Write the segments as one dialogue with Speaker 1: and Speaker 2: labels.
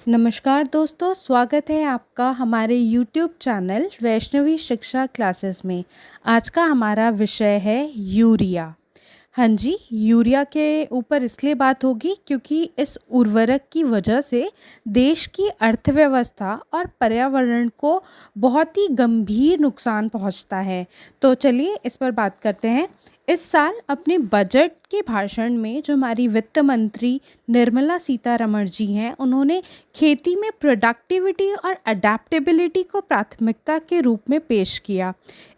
Speaker 1: नमस्कार दोस्तों, स्वागत है आपका हमारे YouTube चैनल वैष्णवी शिक्षा क्लासेस में। आज का हमारा विषय है यूरिया। हाँ जी, यूरिया के ऊपर इसलिए बात होगी क्योंकि इस उर्वरक की वजह से देश की अर्थव्यवस्था और पर्यावरण को बहुत ही गंभीर नुकसान पहुंचता है। तो चलिए इस पर बात करते हैं। इस साल अपने बजट के भाषण में जो हमारी वित्त मंत्री निर्मला सीतारमण जी हैं, उन्होंने खेती में प्रोडक्टिविटी और अडेप्टेबिलिटी को प्राथमिकता के रूप में पेश किया।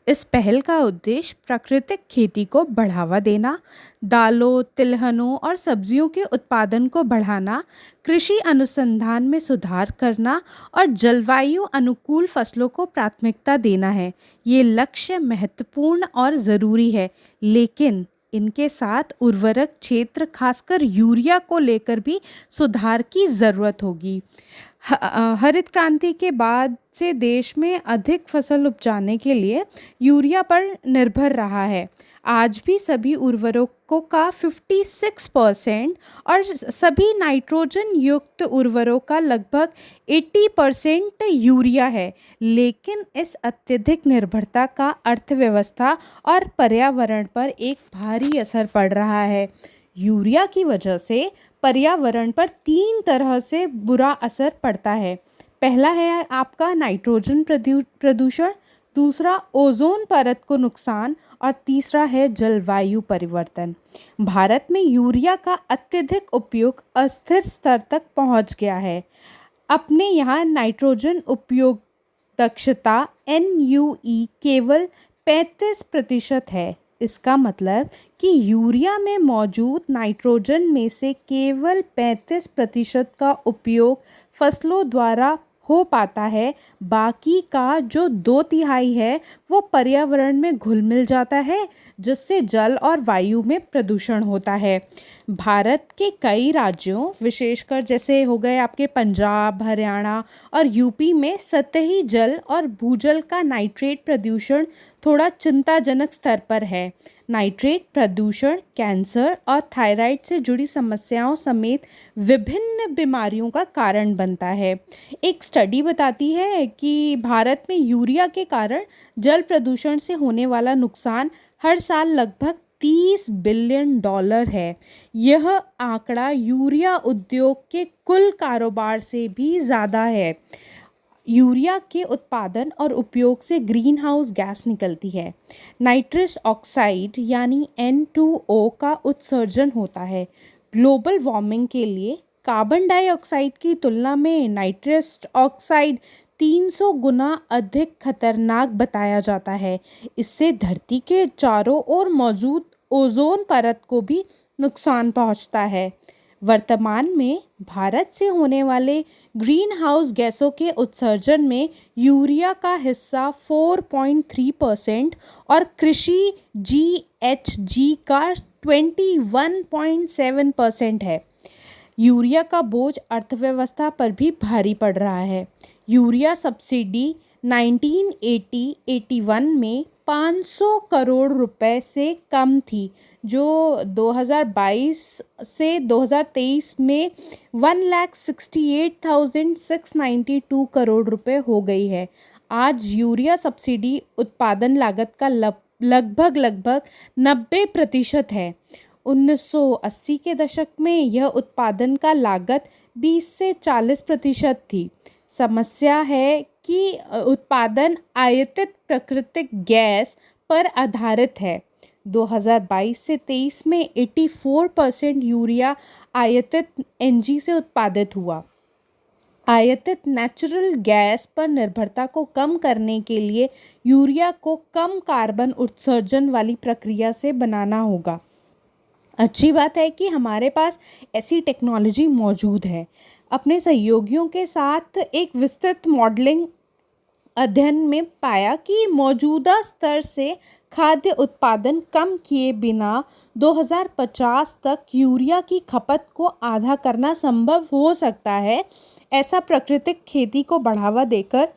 Speaker 1: इस पहल का उद्देश्य प्राकृतिक खेती को बढ़ावा देना, दालों, तिलहनों और सब्जियों के उत्पादन को बढ़ाना, कृषि अनुसंधान में सुधार करना और जलवायु अनुकूल फसलों को प्राथमिकता देना है। ये लक्ष्य महत्वपूर्ण और ज़रूरी है, लेकिन इनके साथ उर्वरक क्षेत्र खासकर यूरिया को लेकर भी सुधार की ज़रूरत होगी। हरित क्रांति के बाद से देश में अधिक फसल उपजाने के लिए यूरिया पर निर्भर रहा है। आज भी सभी उर्वरकों का 56% और सभी नाइट्रोजन युक्त उर्वरकों का लगभग 80% यूरिया है, लेकिन इस अत्यधिक निर्भरता का अर्थव्यवस्था और पर्यावरण पर एक भारी असर पड़ रहा है। यूरिया की वजह से पर्यावरण पर 3 तरह से बुरा असर पड़ता है। पहला है आपका नाइट्रोजन प्रदूषण, दूसरा ओजोन परत को नुकसान और तीसरा है जलवायु परिवर्तन। भारत में यूरिया का अत्यधिक उपयोग अस्थिर स्तर तक पहुंच गया है। अपने यहाँ नाइट्रोजन उपयोग दक्षता NUE केवल 35% है। इसका मतलब कि यूरिया में मौजूद नाइट्रोजन में से केवल 35% का उपयोग फसलों द्वारा हो पाता है। बाकी का जो 2/3 है वो पर्यावरण में घुल मिल जाता है, जिससे जल और वायु में प्रदूषण होता है। भारत के कई राज्यों, विशेषकर जैसे हो गए आपके पंजाब, हरियाणा और यूपी में सतही जल और भूजल का नाइट्रेट प्रदूषण थोड़ा चिंताजनक स्तर पर है। नाइट्रेट प्रदूषण कैंसर और थायराइड से जुड़ी समस्याओं समेत विभिन्न बीमारियों का कारण बनता है। एक स्टडी बताती है कि भारत में यूरिया के कारण जल प्रदूषण से होने वाला नुकसान हर साल लगभग $30 बिलियन है। यह आंकड़ा यूरिया उद्योग के कुल कारोबार से भी ज़्यादा है। यूरिया के उत्पादन और उपयोग से ग्रीन हाउस गैस निकलती है। नाइट्रस ऑक्साइड यानी N2O का उत्सर्जन होता है। ग्लोबल वार्मिंग के लिए कार्बन डाइऑक्साइड की तुलना में नाइट्रस ऑक्साइड 300 गुना अधिक खतरनाक बताया जाता है। इससे धरती के चारों ओर मौजूद ओजोन परत को भी नुकसान पहुंचता है। वर्तमान में भारत से होने वाले ग्रीन हाउस गैसों के उत्सर्जन में यूरिया का हिस्सा 4.3% और कृषि GHG का 21.7% है। यूरिया का बोझ अर्थव्यवस्था पर भी भारी पड़ रहा है। यूरिया सब्सिडी 1980-81 में 500 करोड़ रुपए से कम थी, जो 2022 से 2023 में 1,68,692 करोड़ रुपए हो गई है। आज यूरिया सब्सिडी उत्पादन लागत का लगभग 90% है। 1980 के दशक में यह उत्पादन का लागत 20 से 40% थी। समस्या है कि उत्पादन आयातित प्राकृतिक गैस पर आधारित है। 2022 से 23 में 84% यूरिया आयातित NG से उत्पादित हुआ। आयातित नेचुरल गैस पर निर्भरता को कम करने के लिए यूरिया को कम कार्बन उत्सर्जन वाली प्रक्रिया से बनाना होगा। अच्छी बात है कि हमारे पास ऐसी टेक्नोलॉजी मौजूद है। अपने सहयोगियों के साथ एक विस्तृत मॉडलिंग अध्ययन में पाया कि मौजूदा स्तर से खाद्य उत्पादन कम किए बिना 2050 तक यूरिया की खपत को आधा करना संभव हो सकता है। ऐसा प्राकृतिक खेती को बढ़ावा देकर,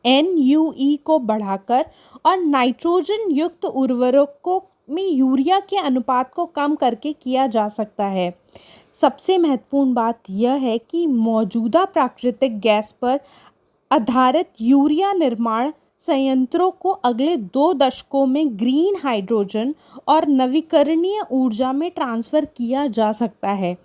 Speaker 1: NUE को बढ़ाकर और नाइट्रोजन युक्त उर्वरकों में यूरिया के अनुपात को कम करके किया जा सकता है। सबसे महत्वपूर्ण बात यह है कि मौजूदा प्राकृतिक गैस पर आधारित यूरिया निर्माण संयंत्रों को अगले 2 दशकों में ग्रीन हाइड्रोजन और नवीकरणीय ऊर्जा में ट्रांसफ़र किया जा सकता है।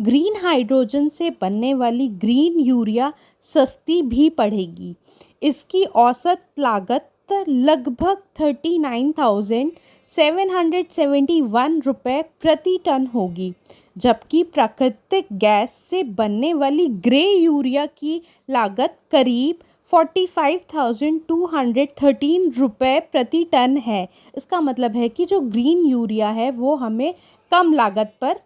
Speaker 1: ग्रीन हाइड्रोजन से बनने वाली ग्रीन यूरिया सस्ती भी पड़ेगी। इसकी औसत लागत लगभग 39,771 रुपये प्रति टन होगी, जबकि प्राकृतिक गैस से बनने वाली ग्रे यूरिया की लागत करीब 45,213 रुपये प्रति टन है। इसका मतलब है कि जो ग्रीन यूरिया है वो हमें कम लागत पर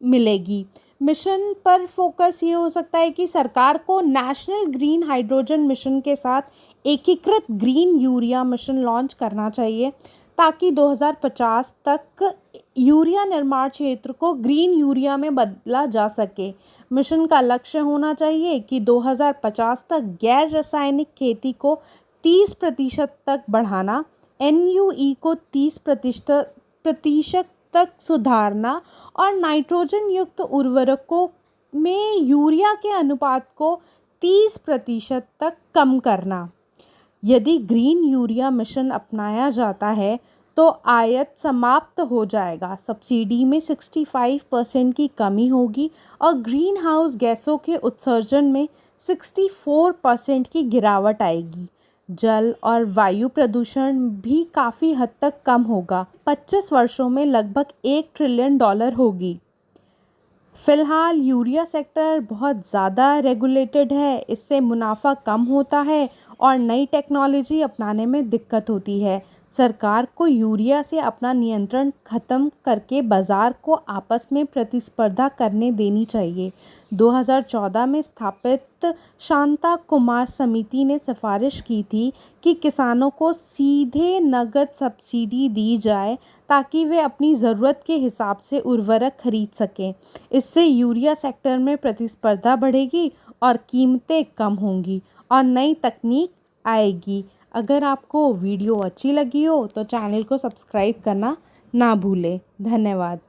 Speaker 1: मिलेगी। मिशन पर फोकस ये हो सकता है कि सरकार को नेशनल ग्रीन हाइड्रोजन मिशन के साथ एकीकृत ग्रीन यूरिया मिशन लॉन्च करना चाहिए, ताकि 2050 तक यूरिया निर्माण क्षेत्र को ग्रीन यूरिया में बदला जा सके। मिशन का लक्ष्य होना चाहिए कि 2050 तक गैर रासायनिक खेती को 30% तक बढ़ाना, NUE को 30% तक सुधारना और नाइट्रोजन युक्त उर्वरकों में यूरिया के अनुपात को 30% तक कम करना। यदि ग्रीन यूरिया मिशन अपनाया जाता है तो आयात समाप्त हो जाएगा, सब्सिडी में 65% की कमी होगी और ग्रीन हाउस गैसों के उत्सर्जन में 64% की गिरावट आएगी। जल और वायु प्रदूषण भी काफ़ी हद तक कम होगा। 25 वर्षों में लगभग $1 ट्रिलियन होगी। फ़िलहाल यूरिया सेक्टर बहुत ज़्यादा रेगुलेटेड है, इससे मुनाफा कम होता है और नई टेक्नोलॉजी अपनाने में दिक्कत होती है। सरकार को यूरिया से अपना नियंत्रण खत्म करके बाज़ार को आपस में प्रतिस्पर्धा करने देनी चाहिए। 2014 में स्थापित शांता कुमार समिति ने सिफारिश की थी कि किसानों को सीधे नकद सब्सिडी दी जाए ताकि वे अपनी ज़रूरत के हिसाब से उर्वरक खरीद सकें। इससे यूरिया सेक्टर में प्रतिस्पर्धा बढ़ेगी और कीमतें कम होंगी और नई तकनीक आएगी। अगर आपको वीडियो अच्छी लगी हो तो चैनल को सब्सक्राइब करना ना भूलें। धन्यवाद।